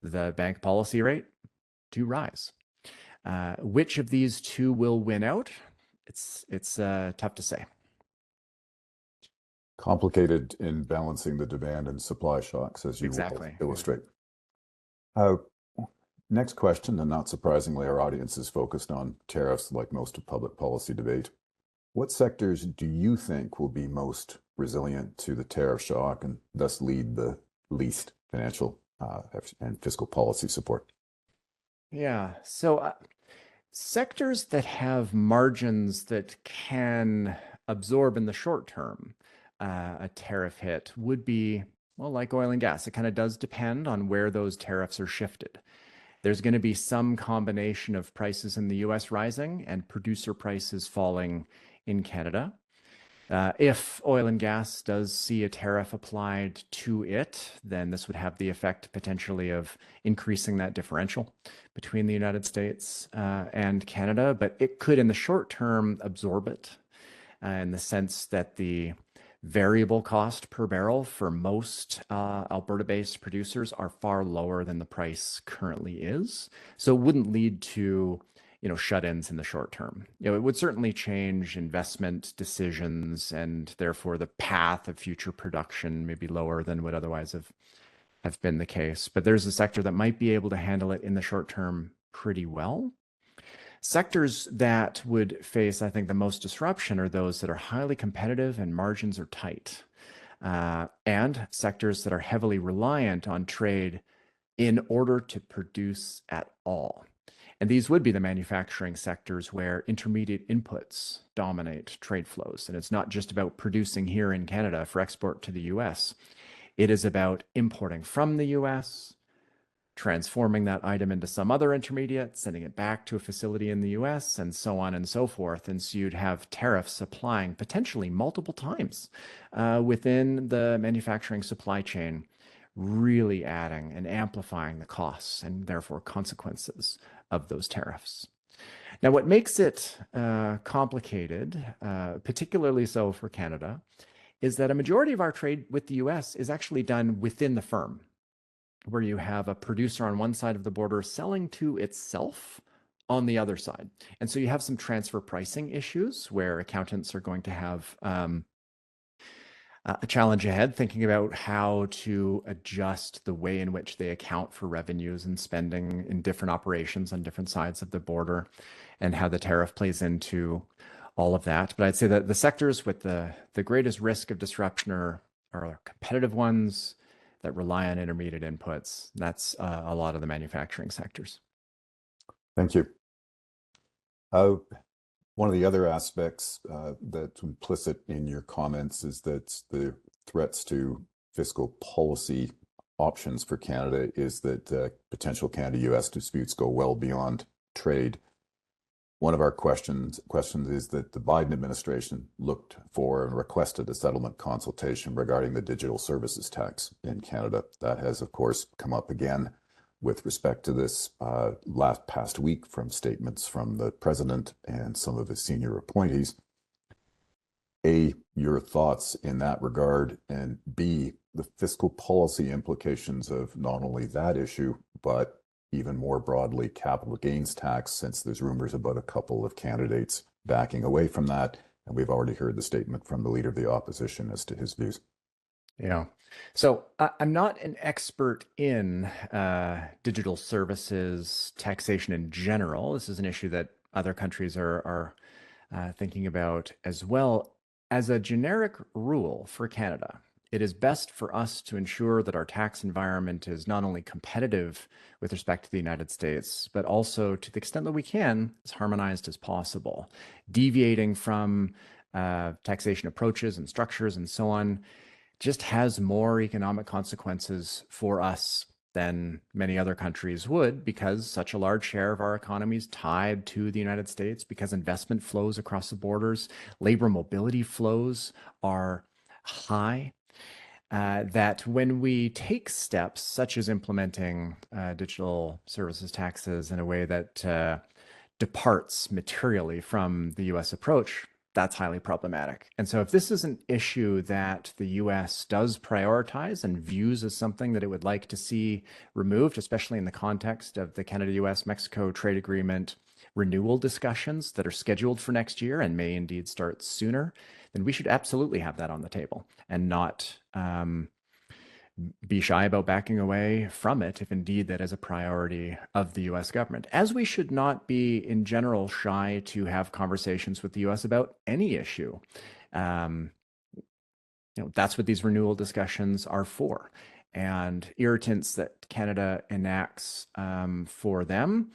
the bank policy rate to rise. Which of these two will win out? It's tough to say. Complicated in balancing the demand and supply shocks, as you Exactly. will illustrate. Next question, and not surprisingly, our audience is focused on tariffs like most of public policy debate. What sectors do you think will be most resilient to the tariff shock and thus lead the least financial and fiscal policy support? Yeah, so sectors that have margins that can absorb in the short term a tariff hit would be, well, like oil and gas. It kind of does depend on where those tariffs are shifted. There's going to be some combination of prices in the US rising and producer prices falling in Canada. If oil and gas does see a tariff applied to it, then this would have the effect potentially of increasing that differential between the United States and Canada, but it could in the short term absorb it in the sense that the variable cost per barrel for most Alberta-based producers are far lower than the price currently is. So it wouldn't lead to shut-ins in the short term. It would certainly change investment decisions, and therefore the path of future production may be lower than would otherwise have been the case. But there's a sector that might be able to handle it in the short term pretty well. Sectors that would face, I think, the most disruption are those that are highly competitive and margins are tight, and sectors that are heavily reliant on trade in order to produce at all. And these would be the manufacturing sectors where intermediate inputs dominate trade flows. And it's not just about producing here in Canada for export to the US. It is about importing from the US, transforming that item into some other intermediate, sending it back to a facility in the US, and so on and so forth. And so you'd have tariffs applying potentially multiple times within the manufacturing supply chain, really adding and amplifying the costs and therefore consequences of those tariffs. Now, what makes it complicated, particularly so for Canada, is that a majority of our trade with the US is actually done within the firm, where you have a producer on one side of the border selling to itself on the other side. And so you have some transfer pricing issues where accountants are going to have a challenge ahead, thinking about how to adjust the way in which they account for revenues and spending in different operations on different sides of the border, and how the tariff plays into all of that. But I'd say that the sectors with the greatest risk of disruption are competitive ones that rely on intermediate inputs. That's a lot of the manufacturing sectors. Thank you. One of the other aspects that's implicit in your comments is that the threats to fiscal policy options for Canada is that potential Canada-U.S. disputes go well beyond trade. One of our questions is that the Biden administration looked for and requested a settlement consultation regarding the digital services tax in Canada. That has, of course, come up again with respect to this past week from statements from the president and some of his senior appointees. A, your thoughts in that regard, and B, the fiscal policy implications of not only that issue, but even more broadly, capital gains tax, since there's rumors about a couple of candidates backing away from that. And we've already heard the statement from the leader of the opposition as to his views. Yeah. So I'm not an expert in digital services taxation in general. This is an issue that other countries are thinking about as well. As a generic rule for Canada, it is best for us to ensure that our tax environment is not only competitive with respect to the United States, but also, to the extent that we can, as harmonized as possible. Deviating from taxation approaches and structures and so on just has more economic consequences for us than many other countries would, because such a large share of our economy is tied to the United States, because investment flows across the borders, labor mobility flows are high, that when we take steps such as implementing digital services taxes in a way that departs materially from the US approach, that's highly problematic. And so if this is an issue that the US does prioritize and views as something that it would like to see removed, especially in the context of the Canada-U.S. Mexico trade agreement renewal discussions that are scheduled for next year and may indeed start sooner, then we should absolutely have that on the table and not be shy about backing away from it if indeed that is a priority of the US government. As we should not be in general shy to have conversations with the US about any issue. That's what these renewal discussions are for. And irritants that Canada enacts for them,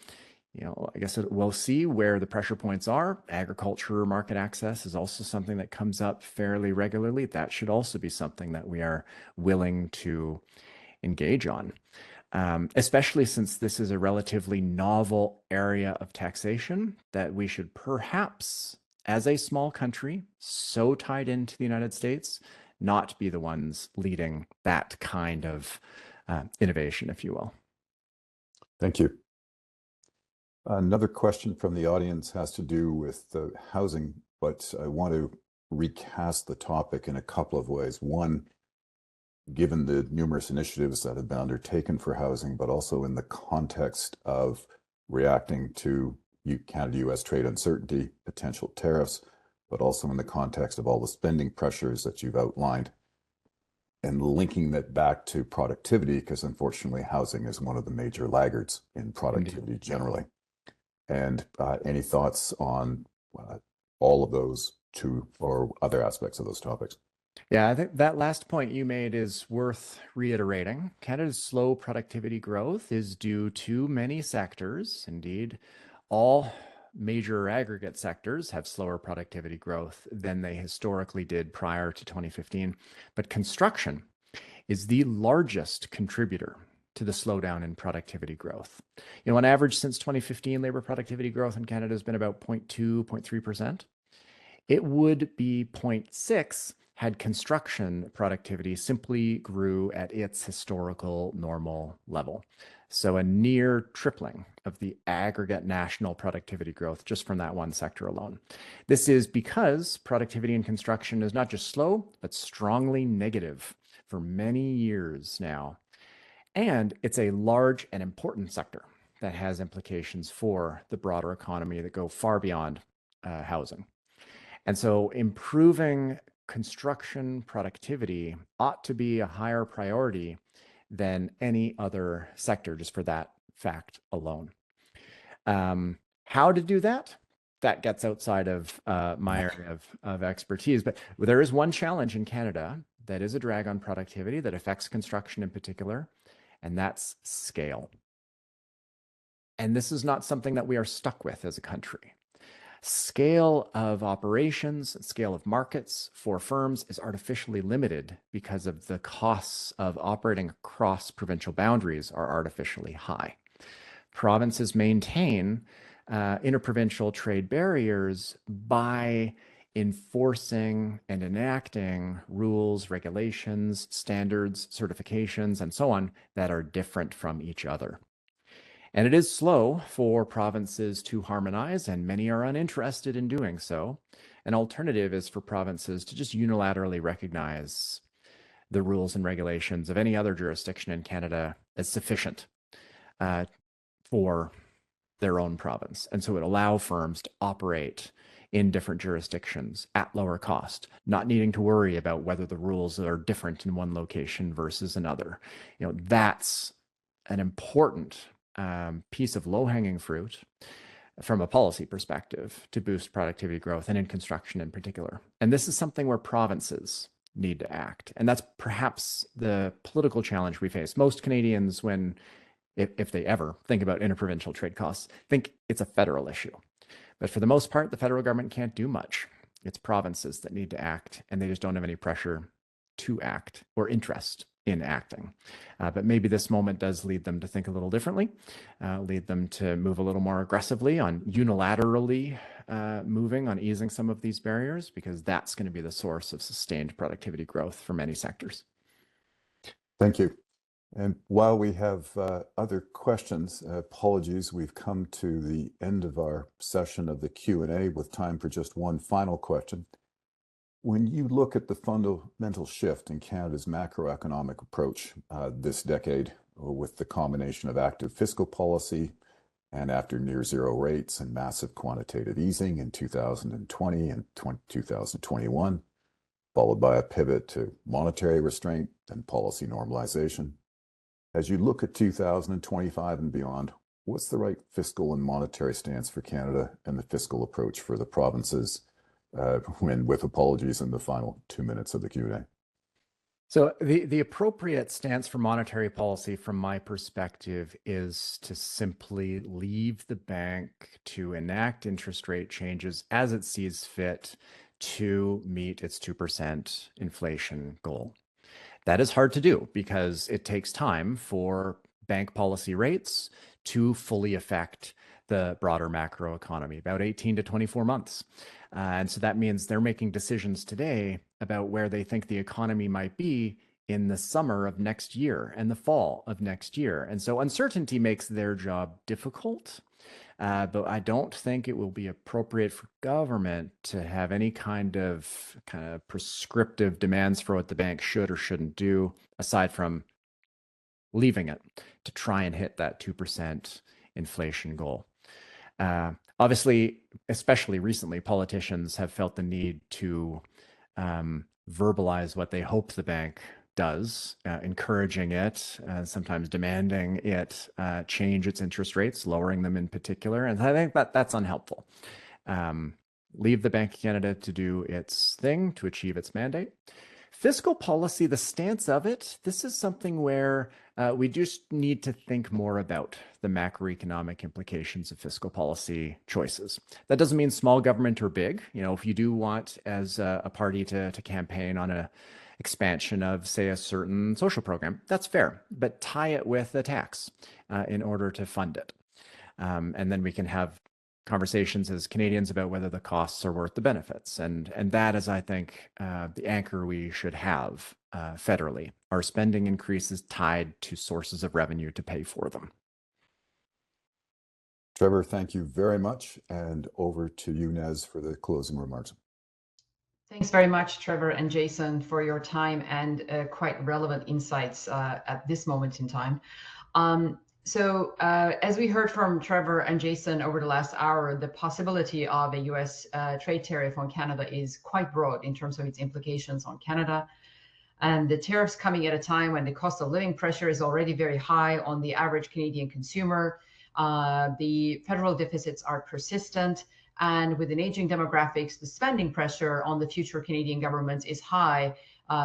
I guess we'll see where the pressure points are. Agriculture market access is also something that comes up fairly regularly. That should also be something that we are willing to engage on, especially since this is a relatively novel area of taxation that we should perhaps, as a small country so tied into the United States, not be the ones leading that kind of innovation, if you will. Thank you. Another question from the audience has to do with housing, but I want to recast the topic in a couple of ways. One, given the numerous initiatives that have been undertaken for housing, but also in the context of reacting to Canada-U.S. trade uncertainty, potential tariffs, but also in the context of all the spending pressures that you've outlined, and linking that back to productivity, because unfortunately housing is one of the major laggards in productivity generally. And any thoughts on all of those two or other aspects of those topics? Yeah, I think that last point you made is worth reiterating. Canada's slow productivity growth is due to many sectors. Indeed, all major aggregate sectors have slower productivity growth than they historically did prior to 2015. But construction is the largest contributor to the slowdown in productivity growth. On average, since 2015, labor productivity growth in Canada has been about 0.2, 0.3%. It would be 0.6 had construction productivity simply grew at its historical normal level. So a near tripling of the aggregate national productivity growth just from that one sector alone. This is because productivity in construction is not just slow, but strongly negative for many years now. And it's a large and important sector that has implications for the broader economy that go far beyond housing. And so improving construction productivity ought to be a higher priority than any other sector, just for that fact alone. How to do that? That gets outside of my area of expertise. But there is one challenge in Canada that is a drag on productivity that affects construction in particular, and that's scale. And this is not something that we are stuck with as a country. Scale of operations, scale of markets for firms is artificially limited because of the costs of operating across provincial boundaries are artificially high. Provinces maintain interprovincial trade barriers by enforcing and enacting rules, regulations, standards, certifications, and so on that are different from each other. And it is slow for provinces to harmonize, and many are uninterested in doing so. An alternative is for provinces to just unilaterally recognize the rules and regulations of any other jurisdiction in Canada as sufficient for their own province. And so it allow firms to operate in different jurisdictions at lower cost, not needing to worry about whether the rules are different in one location versus another. That's an important piece of low-hanging fruit from a policy perspective to boost productivity growth, and in construction in particular. And this is something where provinces need to act. And that's perhaps the political challenge we face. Most Canadians, if they ever think about interprovincial trade costs, think it's a federal issue. But for the most part, the federal government can't do much. It's provinces that need to act, and they just don't have any pressure to act or interest in acting. But maybe this moment does lead them to think a little differently, lead them to move a little more aggressively on unilaterally moving on easing some of these barriers, because that's going to be the source of sustained productivity growth for many sectors. Thank you. And while we have other questions, apologies, we've come to the end of our session of the Q&A with time for just one final question. When you look at the fundamental shift in Canada's macroeconomic approach this decade, with the combination of active fiscal policy and after near zero rates and massive quantitative easing in 2020 and 2021, followed by a pivot to monetary restraint and policy normalization, as you look at 2025 and beyond, what's the right fiscal and monetary stance for Canada and the fiscal approach for the provinces? With apologies in the final 2 minutes of the Q&A. So the appropriate stance for monetary policy, from my perspective, is to simply leave the bank to enact interest rate changes as it sees fit to meet its 2% inflation goal. That is hard to do because it takes time for bank policy rates to fully affect the broader macroeconomy, about 18 to 24 months. And so that means they're making decisions today about where they think the economy might be in the summer of next year and the fall of next year. And so uncertainty makes their job difficult, but I don't think it will be appropriate for government to have any kind of prescriptive demands for what the bank should or shouldn't do, aside from leaving it to try and hit that 2% inflation goal. Obviously, especially recently, politicians have felt the need to verbalize what they hope the bank does, encouraging it, sometimes demanding it change its interest rates, lowering them in particular. And I think that's unhelpful. Leave the Bank of Canada to do its thing, to achieve its mandate. Fiscal policy, the stance of it, this is something where we just need to think more about the macroeconomic implications of fiscal policy choices. That doesn't mean small government or big. You know, if you do want as a party to campaign on a expansion of, say, a certain social program, that's fair, but tie it with a tax in order to fund it. And then we can have conversations as Canadians about whether the costs are worth the benefits. And that is, I think, the anchor we should have federally. Our spending increases tied to sources of revenue to pay for them. Trevor, thank you very much. And over to you, Nez, for the closing remarks. Thanks very much, Trevor and Jason, for your time and quite relevant insights at this moment in time. So as we heard from Trevor and Jason over the last hour, the possibility of a US trade tariff on Canada is quite broad in terms of its implications on Canada. And the tariffs coming at a time when the cost of living pressure is already very high on the average Canadian consumer. The federal deficits are persistent. And with an aging demographics, the spending pressure on the future Canadian government is high,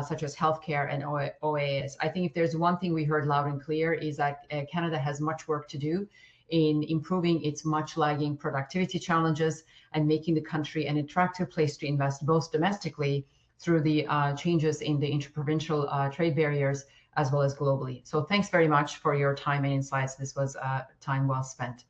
such as healthcare and OAS. I think if there's one thing we heard loud and clear is that Canada has much work to do in improving its much lagging productivity challenges and making the country an attractive place to invest, both domestically through the changes in the interprovincial trade barriers, as well as globally. So thanks very much for your time and insights. This was time well spent.